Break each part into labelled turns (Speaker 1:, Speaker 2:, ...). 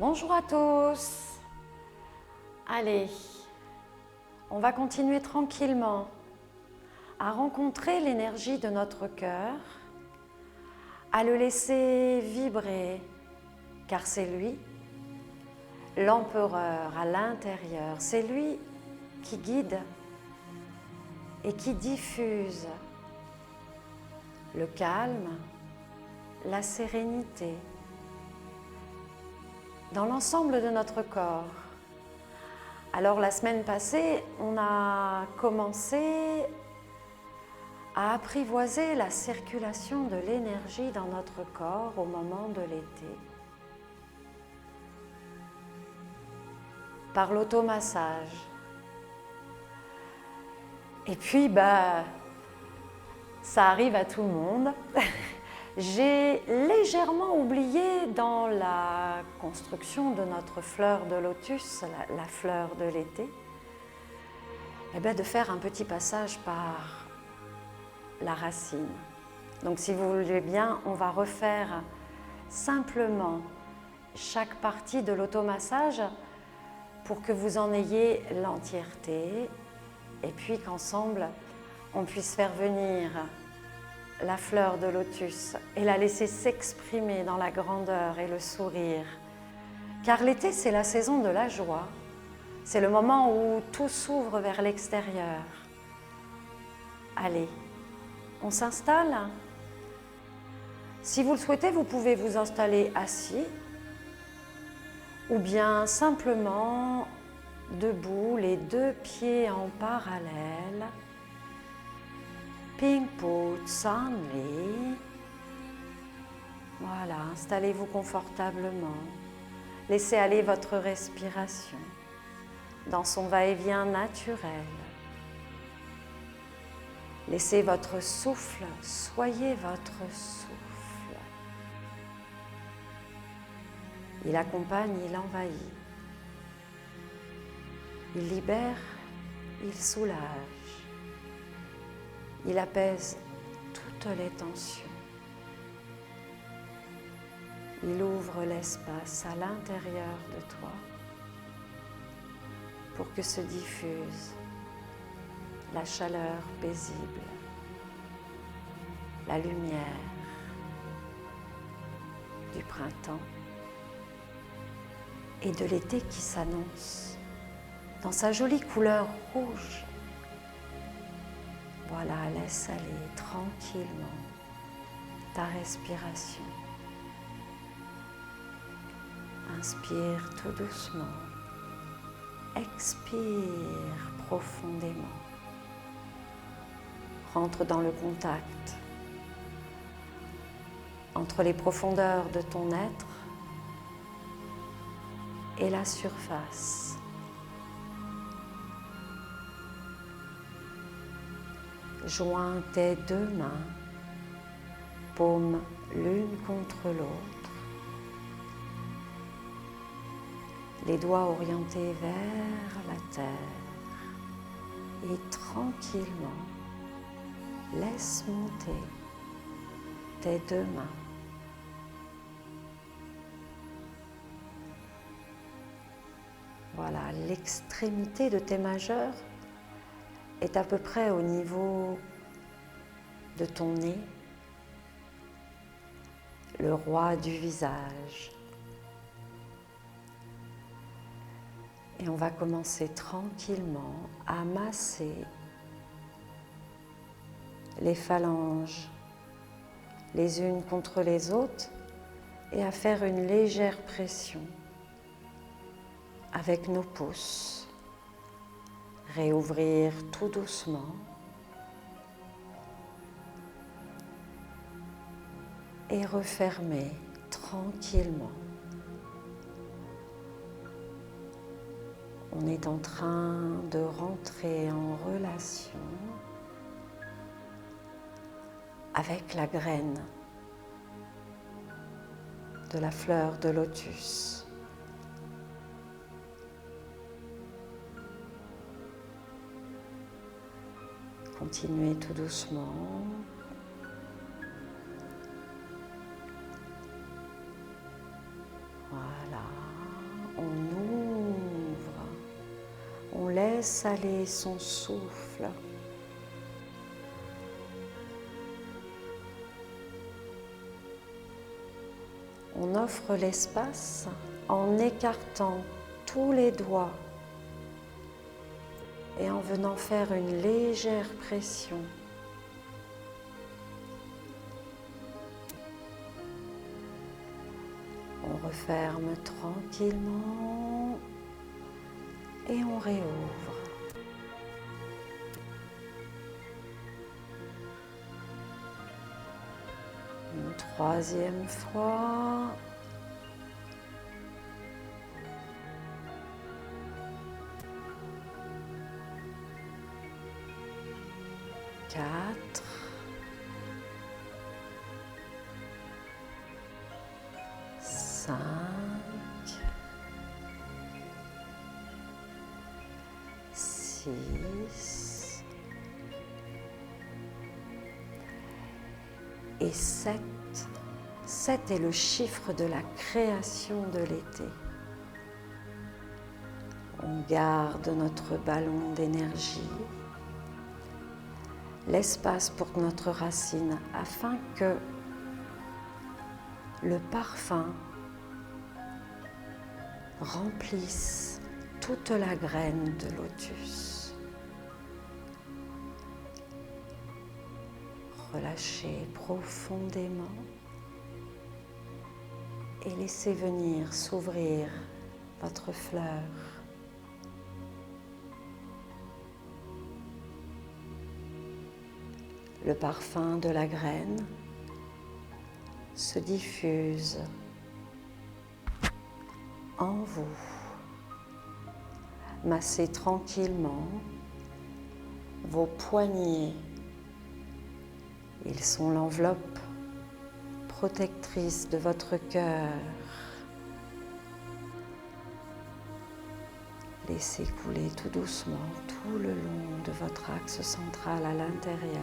Speaker 1: Bonjour à tous. Allez, on va continuer tranquillement à rencontrer l'énergie de notre cœur, à le laisser vibrer, car c'est lui, l'empereur à l'intérieur. C'est lui qui guide et qui diffuse le calme, la sérénité dans l'ensemble de notre corps. Alors la semaine passée, on a commencé à apprivoiser la circulation de l'énergie dans notre corps au moment de l'été par l'automassage. Et puis, ça arrive à tout le monde. J'ai légèrement oublié dans la construction de notre fleur de lotus, la fleur de l'été, de faire un petit passage par la racine. Donc si vous voulez bien, on va refaire simplement chaque partie de l'automassage pour que vous en ayez l'entièreté et puis qu'ensemble, on puisse faire venir la fleur de lotus et la laisser s'exprimer dans la grandeur et le sourire. Car l'été, c'est la saison de la joie. C'est le moment où tout s'ouvre vers l'extérieur. Allez, on s'installe. Si vous le souhaitez, vous pouvez vous installer assis ou bien simplement debout, les deux pieds en parallèle. Ping Pu San Li. Voilà, installez-vous confortablement. Laissez aller votre respiration dans son va-et-vient naturel. Laissez votre souffle, soyez votre souffle. Il accompagne, il envahit. Il libère, il soulage. Il apaise toutes les tensions. Il ouvre l'espace à l'intérieur de toi pour que se diffuse la chaleur paisible, la lumière du printemps et de l'été qui s'annonce dans sa jolie couleur rouge. Voilà, laisse aller tranquillement ta respiration. Inspire tout doucement. Expire profondément. Rentre dans le contact entre les profondeurs de ton être et la surface. Joins tes deux mains, paumes l'une contre l'autre, les doigts orientés vers la terre et tranquillement laisse monter tes deux mains. Voilà, l'extrémité de tes majeurs est à peu près au niveau de ton nez, le roi du visage. Et on va commencer tranquillement à masser les phalanges les unes contre les autres et à faire une légère pression avec nos pouces. Réouvrir tout doucement et refermer tranquillement. On est en train de rentrer en relation avec la graine de la fleur de lotus. Continuez tout doucement. Voilà. laisse aller son souffle. On offre l'espace en écartant tous les doigts et en venant faire une légère pression. On referme tranquillement et on réouvre. Une troisième fois. Quatre. 5. 6. Et 7. 7 est le chiffre de la création de l'été. On garde notre ballon d'énergie, l'espace pour notre racine, afin que le parfum remplisse toute la graine de lotus. Relâchez profondément et laissez venir s'ouvrir votre fleur. Le parfum de la graine se diffuse en vous. Massez tranquillement vos poignets. Ils sont l'enveloppe protectrice de votre cœur. Laissez couler tout doucement tout le long de votre axe central à l'intérieur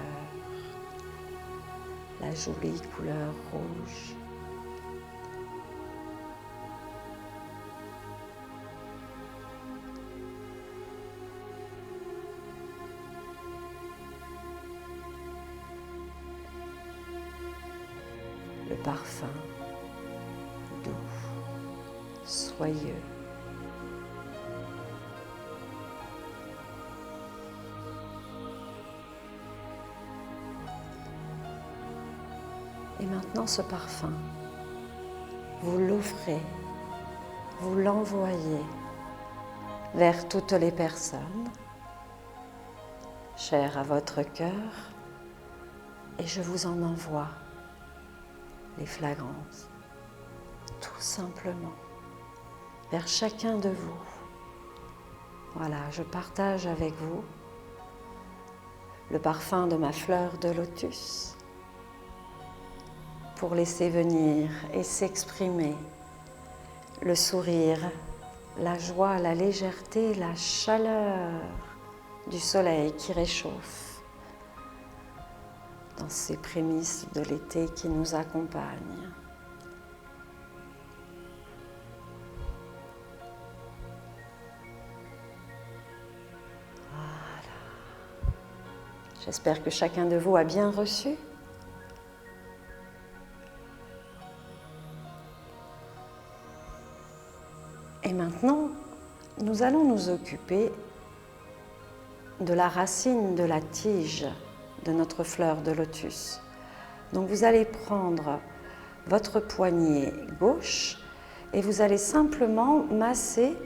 Speaker 1: la jolie couleur rouge. Le parfum doux, soyeux. Et maintenant ce parfum, vous l'offrez, vous l'envoyez vers toutes les personnes chères à votre cœur et je vous en envoie les flagrances, tout simplement, vers chacun de vous. Voilà, je partage avec vous le parfum de ma fleur de lotus pour laisser venir et s'exprimer le sourire, la joie, la légèreté, la chaleur du soleil qui réchauffe dans ces prémices de l'été qui nous accompagnent. Voilà. J'espère que chacun de vous a bien reçu. Et maintenant, nous allons nous occuper de la racine de la tige de notre fleur de lotus. Donc vous allez prendre votre poignet gauche et vous allez simplement masser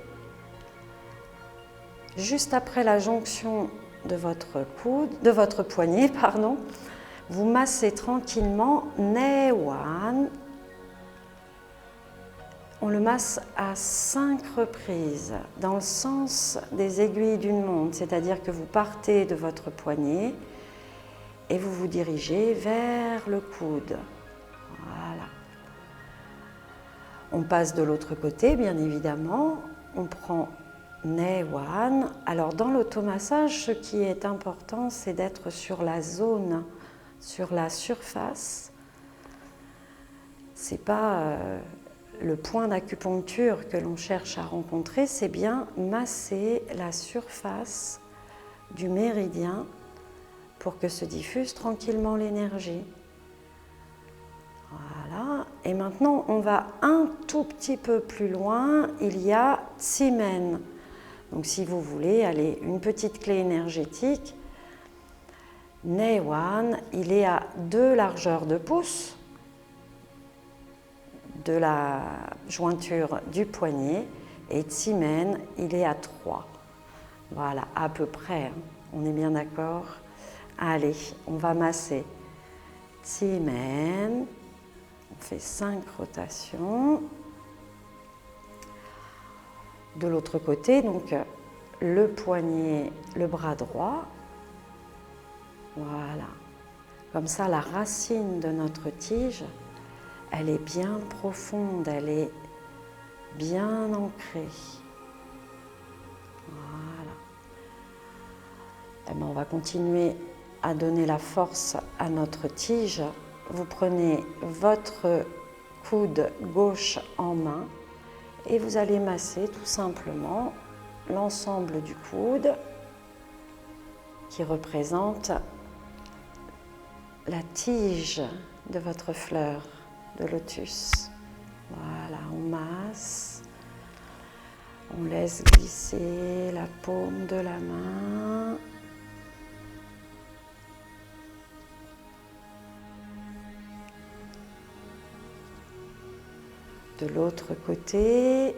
Speaker 1: juste après la jonction de votre poignet, pardon. Vous massez tranquillement Newan. On le masse à 5 reprises dans le sens des aiguilles d'une montre, c'est-à-dire que vous partez de votre poignet et vous vous dirigez vers le coude. Voilà. On passe de l'autre côté, bien évidemment. On prend Newan. Alors dans l'automassage, ce qui est important, c'est d'être sur la zone, sur la surface. C'est pas le point d'acupuncture que l'on cherche à rencontrer, c'est bien masser la surface du méridien pour que se diffuse tranquillement l'énergie. Voilà. Et maintenant, on va un tout petit peu plus loin. Il y a Tsimen. Donc, si vous voulez aller une petite clé énergétique, Neiwan, il est à 2 largeurs de pouce de la jointure du poignet et Tsimen, il est à 3. Voilà, à peu près, hein. On est bien d'accord? Allez, on va masser. Tsimen, on fait 5 rotations. De l'autre côté, donc le poignet, le bras droit. Voilà. Comme ça, la racine de notre tige, elle est bien profonde, elle est bien ancrée. Voilà. Et bien, on va continuer à donner la force à notre tige. Vous prenez votre coude gauche en main et vous allez masser tout simplement l'ensemble du coude qui représente la tige de votre fleur de lotus. Voilà, on masse, on laisse glisser la paume de la main. De l'autre côté,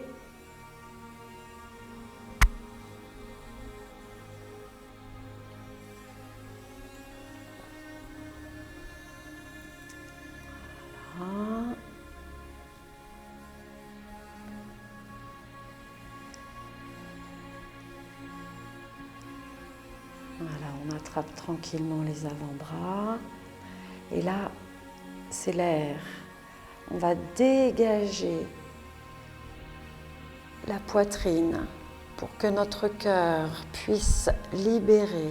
Speaker 1: voilà, on attrape tranquillement les avant-bras. Et là, c'est l'air. On va dégager la poitrine pour que notre cœur puisse libérer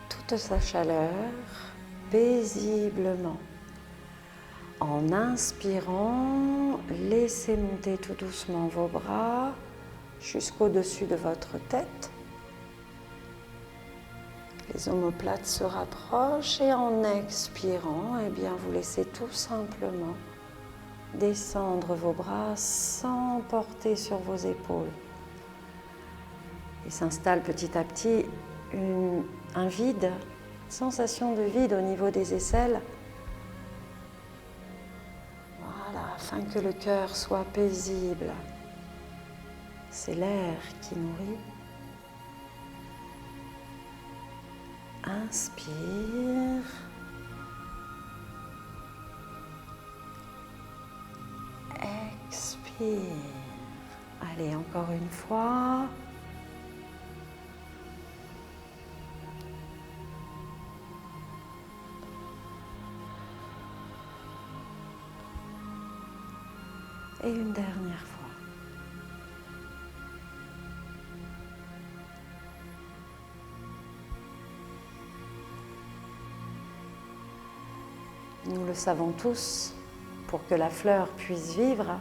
Speaker 1: toute sa chaleur paisiblement. En inspirant, laissez monter tout doucement vos bras jusqu'au-dessus de votre tête. Les omoplates se rapprochent et en expirant, eh bien, vous laissez tout simplement descendre vos bras sans porter sur vos épaules. Il s'installe petit à petit un vide, une sensation de vide au niveau des aisselles. Voilà, afin que le cœur soit paisible. C'est l'air qui nourrit. Inspire. Expire. Allez, encore une fois. Et une dernière fois. Nous le savons tous, pour que la fleur puisse vivre,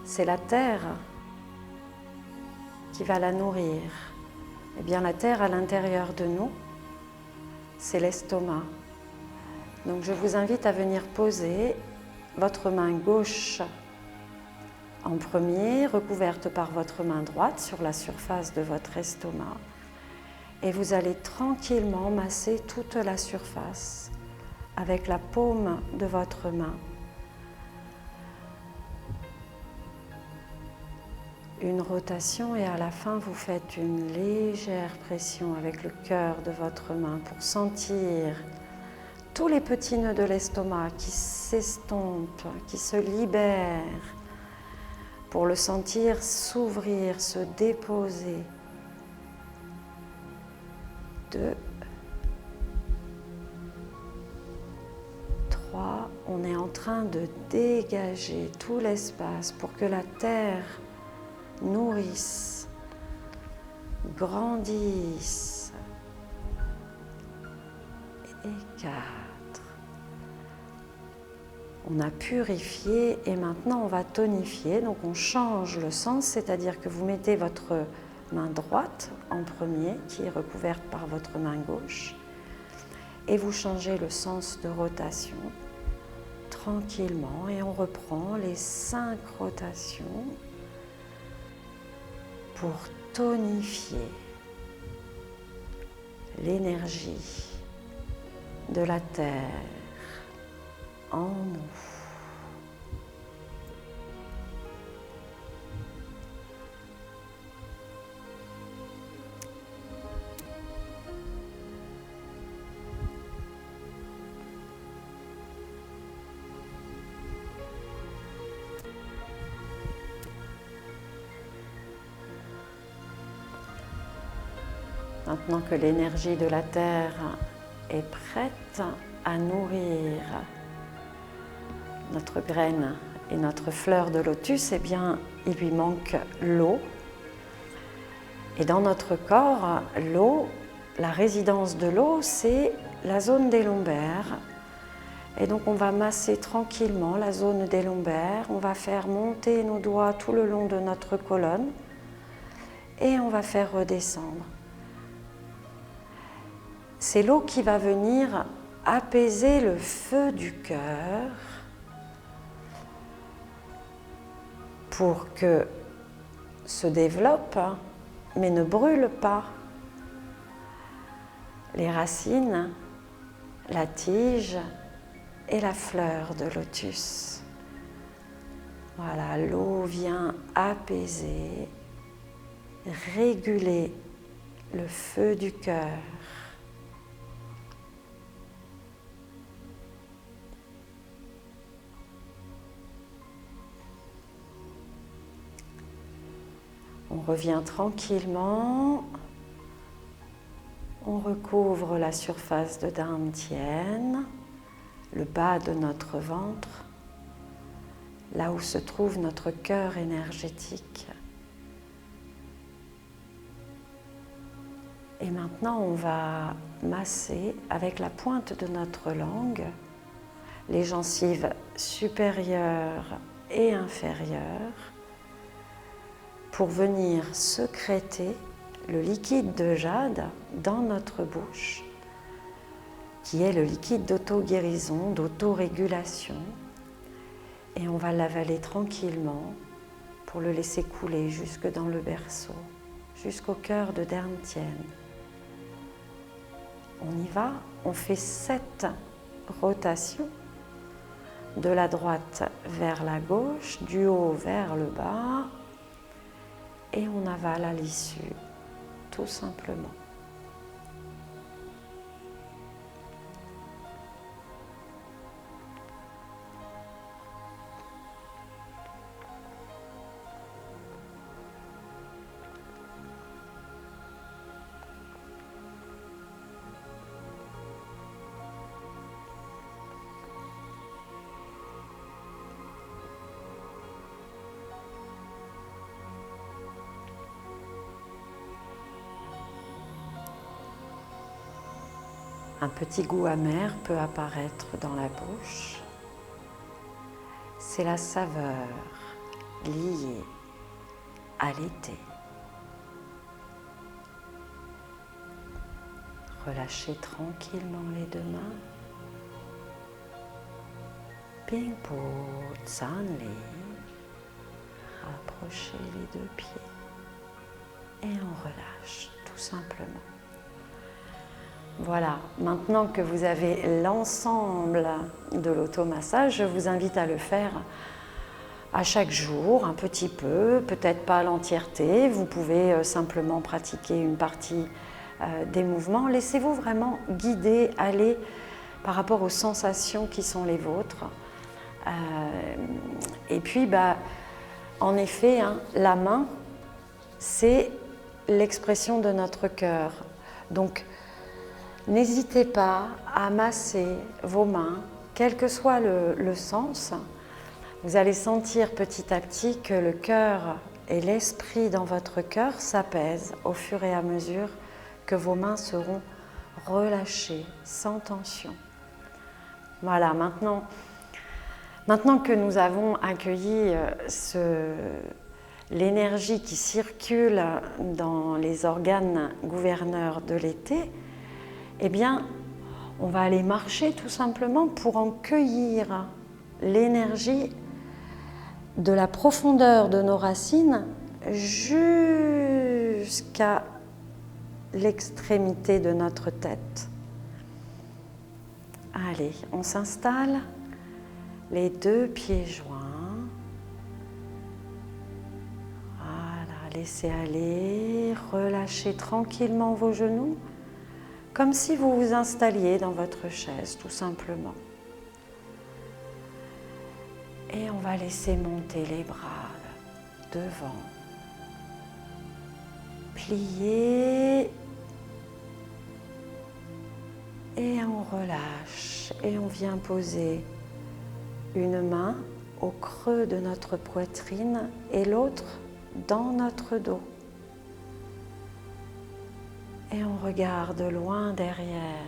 Speaker 1: c'est la terre qui va la nourrir. Eh bien, la terre à l'intérieur de nous, c'est l'estomac. Donc, je vous invite à venir poser votre main gauche en premier, recouverte par votre main droite sur la surface de votre estomac. Et vous allez tranquillement masser toute la surface avec la paume de votre main. Une rotation et à la fin, vous faites une légère pression avec le cœur de votre main pour sentir tous les petits nœuds de l'estomac qui s'estompent, qui se libèrent, pour le sentir s'ouvrir, se déposer. 2, 3, on est en train de dégager tout l'espace pour que la terre nourrisse, grandisse. Et 4. On a purifié et maintenant on va tonifier. Donc on change le sens, c'est-à-dire que vous mettez votre main droite en premier, qui est recouverte par votre main gauche, et vous changez le sens de rotation tranquillement et on reprend les 5 rotations pour tonifier l'énergie de la Terre en nous. Maintenant que l'énergie de la Terre est prête à nourrir notre graine et notre fleur de lotus, eh bien, il lui manque l'eau. Et dans notre corps, l'eau, la résidence de l'eau, c'est la zone des lombaires. Et donc on va masser tranquillement la zone des lombaires, on va faire monter nos doigts tout le long de notre colonne et on va faire redescendre. C'est l'eau qui va venir apaiser le feu du cœur pour que se développe, mais ne brûle pas les racines, la tige et la fleur de lotus. Voilà, l'eau vient apaiser, réguler le feu du cœur. On revient tranquillement, on recouvre la surface de Dantian, le bas de notre ventre, là où se trouve notre cœur énergétique. Et maintenant, on va masser avec la pointe de notre langue les gencives supérieures et inférieures pour venir sécréter le liquide de jade dans notre bouche, qui est le liquide d'auto-guérison, d'auto-régulation. Et on va l'avaler tranquillement pour le laisser couler jusque dans le berceau, jusqu'au cœur de Dantian. On y va, on fait 7 rotations, de la droite vers la gauche, du haut vers le bas, et on avale à l'issue, tout simplement. Un petit goût amer peut apparaître dans la bouche. C'est la saveur liée à l'été. Relâchez tranquillement les 2 mains. Pingpo Tsanli. Rapprochez les 2 pieds. Et on relâche tout simplement. Voilà, maintenant que vous avez l'ensemble de l'automassage, je vous invite à le faire à chaque jour, un petit peu, peut-être pas l'entièreté. Vous pouvez simplement pratiquer une partie des mouvements. Laissez-vous vraiment guider, aller par rapport aux sensations qui sont les vôtres. Et puis, en effet, la main, c'est l'expression de notre cœur. Donc, n'hésitez pas à masser vos mains, quel que soit le sens. Vous allez sentir petit à petit que le cœur et l'esprit dans votre cœur s'apaisent au fur et à mesure que vos mains seront relâchées, sans tension. Voilà, maintenant, Maintenant que nous avons accueilli l'énergie qui circule dans les organes gouverneurs de l'été, eh bien, on va aller marcher tout simplement pour en cueillir l'énergie de la profondeur de nos racines jusqu'à l'extrémité de notre tête. Allez, on s'installe, les deux pieds joints. Voilà, laissez aller, relâchez tranquillement vos genoux, comme si vous vous installiez dans votre chaise, tout simplement. Et on va laisser monter les bras devant. Plier. Et on relâche. Et on vient poser une main au creux de notre poitrine et l'autre dans notre dos. Et on regarde loin derrière.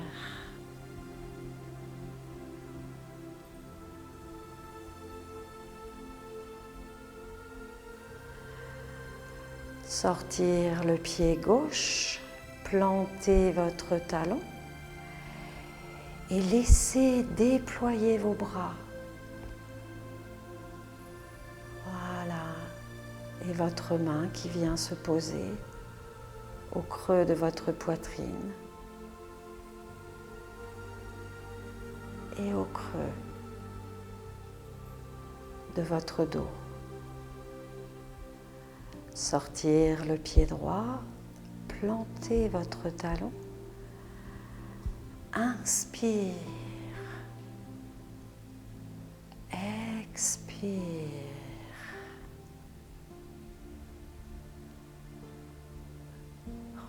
Speaker 1: Sortir le pied gauche, planter votre talon et laissez déployer vos bras. Voilà. Et votre main qui vient se poser au creux de votre poitrine et au creux de votre dos. Sortir le pied droit, planter votre talon. Inspire. Expire.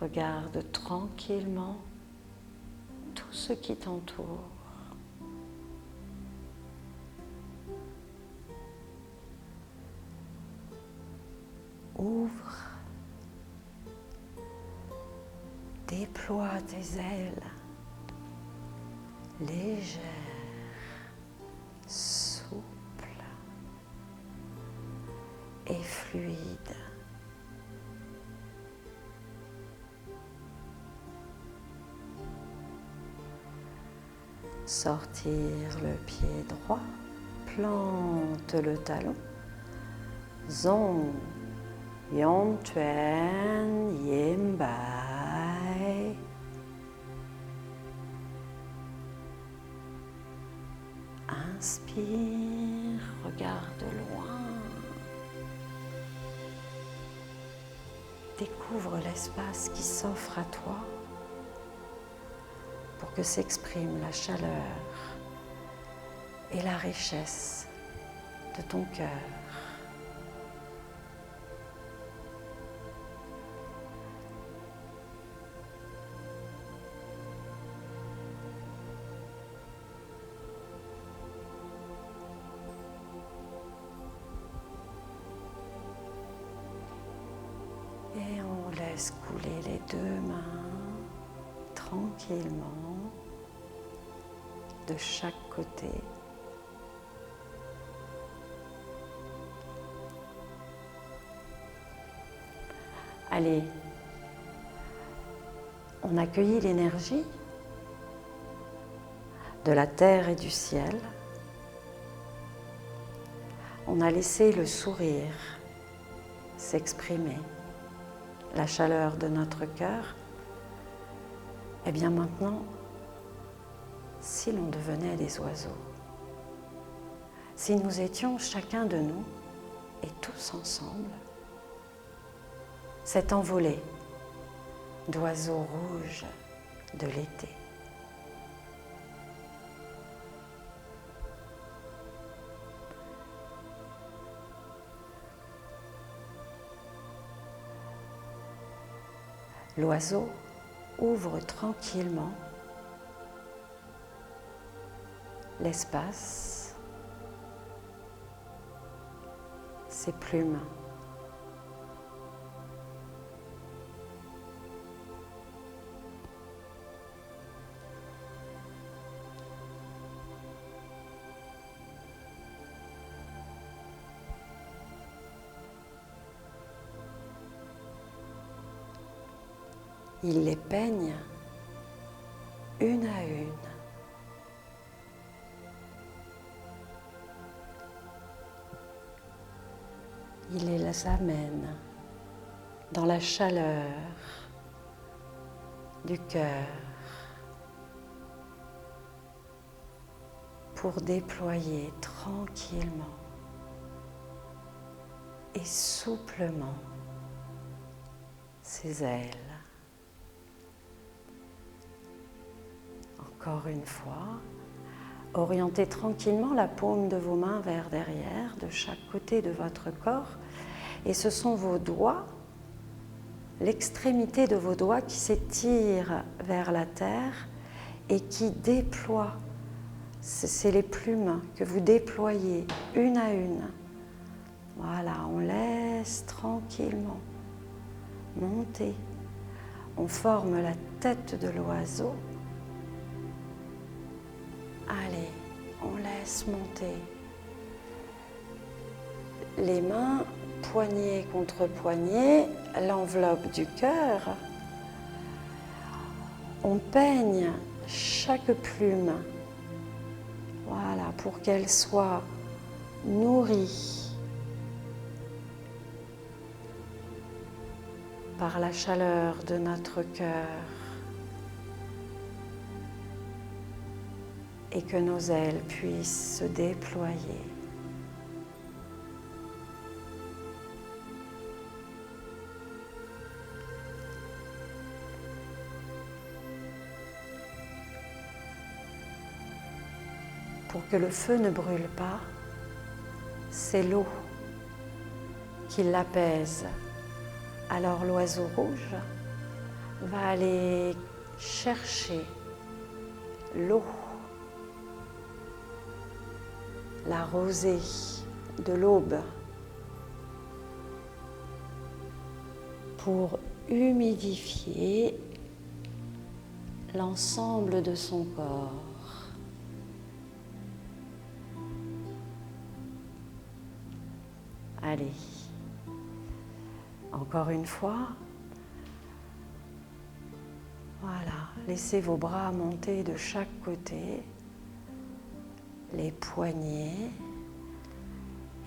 Speaker 1: Regarde tranquillement tout ce qui t'entoure. Ouvre, déploie tes ailes, légères, souples et fluides. Sortir le pied droit, plante le talon. Zong, Yong Tuan Yin Bai. Inspire, regarde loin. Découvre l'espace qui s'offre à toi pour que s'exprime la chaleur et la richesse de ton cœur. Et on laisse couler les deux mains tranquillement de chaque côté. Allez, on accueillit l'énergie de la terre et du ciel. On a laissé le sourire s'exprimer, la chaleur de notre cœur. Et bien maintenant, si l'on devenait des oiseaux, si nous étions chacun de nous et tous ensemble, cet envolé d'oiseaux rouges de l'été. L'oiseau ouvre tranquillement l'espace, ses plumes. Il les peigne une à une. Il les amène dans la chaleur du cœur pour déployer tranquillement et souplement ses ailes. Encore une fois, orientez tranquillement la paume de vos mains vers derrière, de chaque côté de votre corps, et ce sont vos doigts, l'extrémité de vos doigts qui s'étire vers la terre et qui déploie. C'est les plumes que vous déployez une à une. Voilà, on laisse tranquillement monter. On forme la tête de l'oiseau. Allez, on laisse monter. Les mains, poignet contre poignet, l'enveloppe du cœur. On peigne chaque plume, voilà, pour qu'elle soit nourrie par la chaleur de notre cœur et que nos ailes puissent se déployer. Pour que le feu ne brûle pas, c'est l'eau qui l'apaise. Alors l'oiseau rouge va aller chercher l'eau, la rosée de l'aube pour humidifier l'ensemble de son corps. Allez, encore une fois, voilà, laissez vos bras monter de chaque côté, les poignets,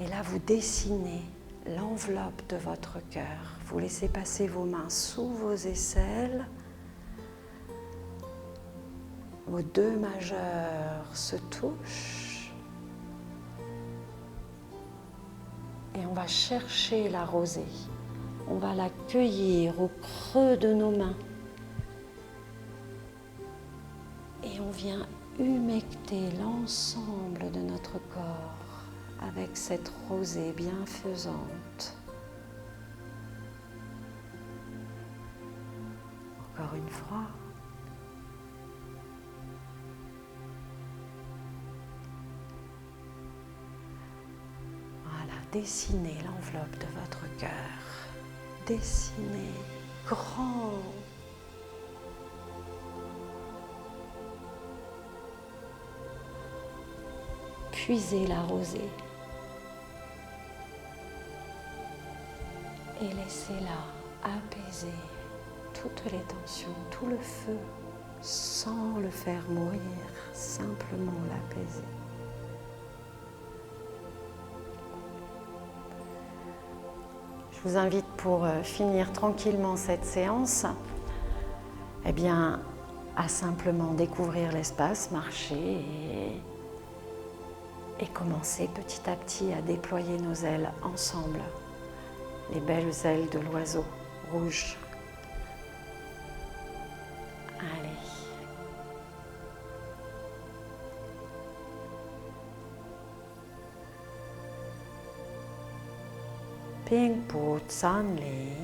Speaker 1: et là vous dessinez l'enveloppe de votre cœur. Vous laissez passer vos mains sous vos aisselles, vos deux majeurs se touchent, et on va chercher la rosée. On va la cueillir au creux de nos mains. Et on vient humecter l'ensemble de notre corps avec cette rosée bienfaisante. Encore une fois. Dessinez l'enveloppe de votre cœur. Dessinez grand. Puisez la rosée. Et laissez-la apaiser toutes les tensions, tout le feu, sans le faire mourir, simplement l'apaiser. Je vous invite pour finir tranquillement cette séance, eh bien, à simplement découvrir l'espace, marcher et commencer petit à petit à déployer nos ailes ensemble, les belles ailes de l'oiseau rouge. Allez. Ping Pu Tsan Li.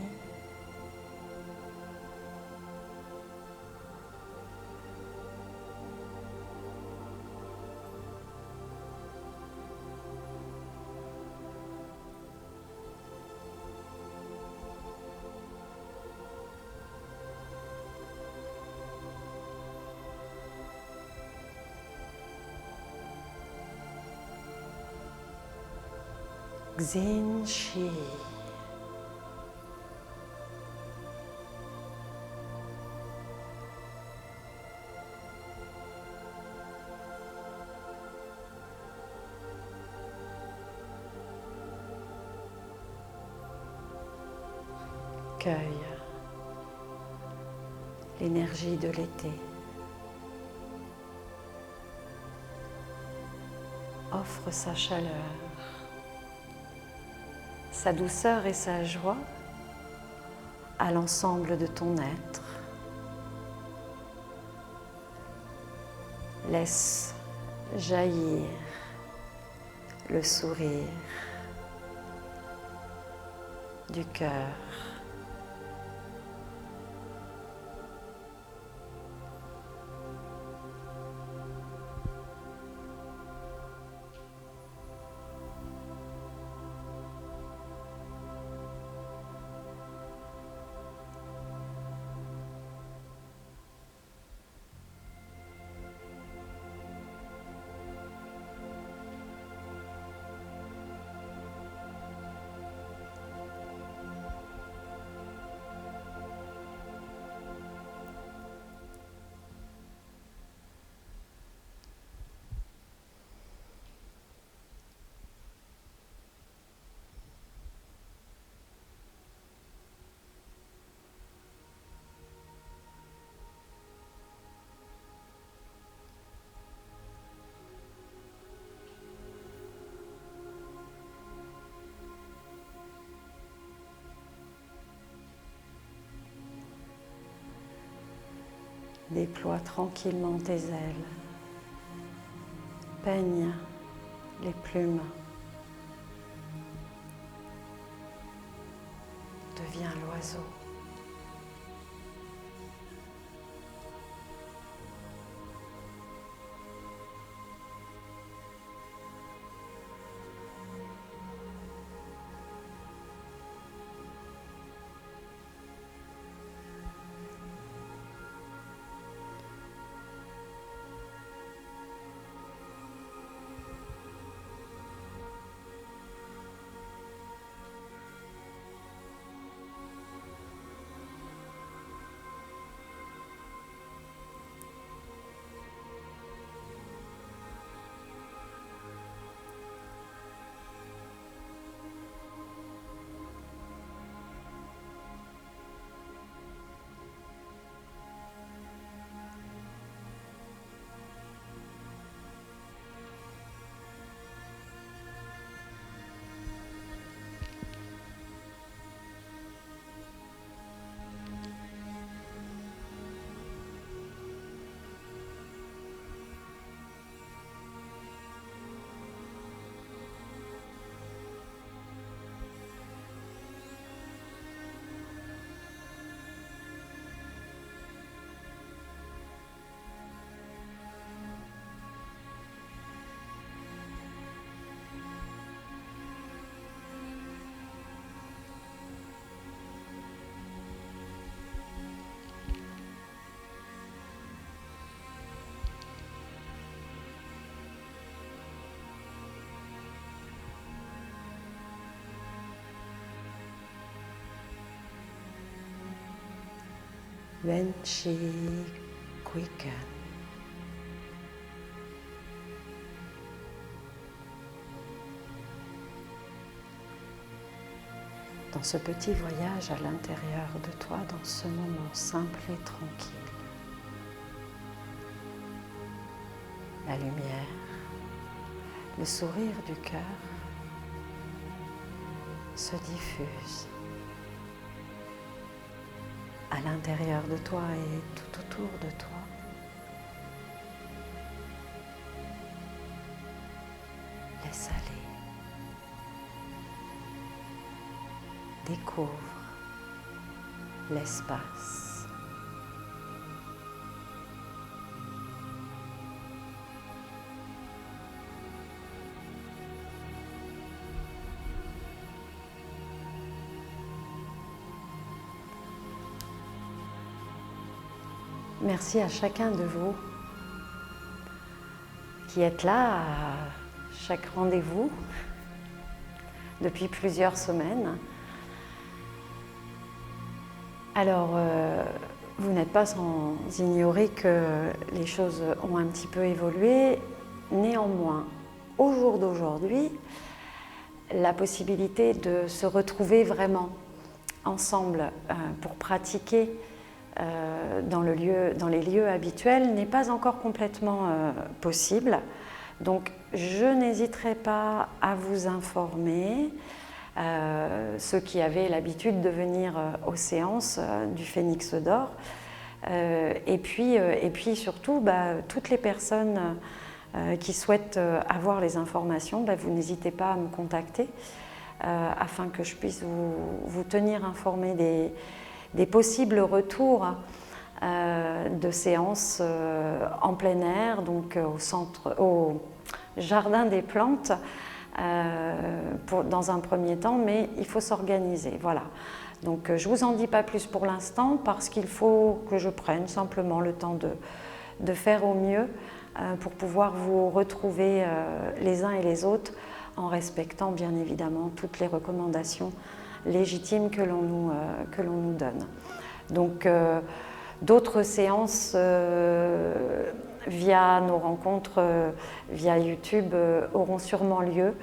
Speaker 1: Xin Shi. accueille l'énergie de l'été. Offre sa chaleur, sa douceur et sa joie à l'ensemble de ton être. Laisse jaillir le sourire du cœur. Déploie tranquillement tes ailes. Peigne les plumes. Deviens l'oiseau. Wen Chi Quicken. Dans ce petit voyage à l'intérieur de toi, dans ce moment simple et tranquille, la lumière, le sourire du cœur se diffuse à l'intérieur de toi et tout autour de toi. Laisse aller. Découvre l'espace. Merci à chacun de vous qui êtes là à chaque rendez-vous depuis plusieurs semaines. Alors, vous n'êtes pas sans ignorer que les choses ont un petit peu évolué. Néanmoins, au jour d'aujourd'hui, la possibilité de se retrouver vraiment ensemble pour pratiquer dans les lieux habituels n'est pas encore complètement possible. Donc je n'hésiterai pas à vous informer, ceux qui avaient l'habitude de venir aux séances du Phénix d'Or, et puis surtout toutes les personnes qui souhaitent avoir les informations, vous n'hésitez pas à me contacter afin que je puisse vous tenir informé des possibles retours de séances en plein air, donc au Jardin des Plantes dans un premier temps, mais il faut s'organiser. Voilà. Donc je ne vous en dis pas plus pour l'instant parce qu'il faut que je prenne simplement le temps de faire au mieux pour pouvoir vous retrouver les uns et les autres en respectant bien évidemment toutes les recommandations légitimes que l'on nous donne. Donc d'autres séances via nos rencontres via YouTube auront sûrement lieu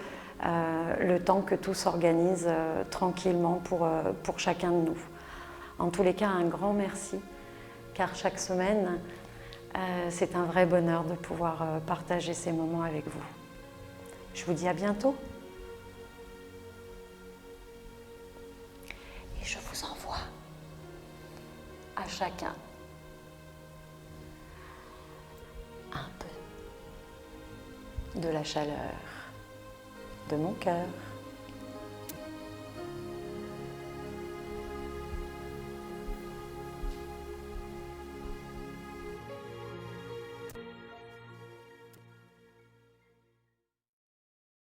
Speaker 1: le temps que tout s'organise tranquillement pour chacun de nous. En tous les cas, un grand merci, car chaque semaine, c'est un vrai bonheur de pouvoir partager ces moments avec vous. Je vous dis à bientôt. Et je vous envoie à chacun un peu de la chaleur de mon cœur.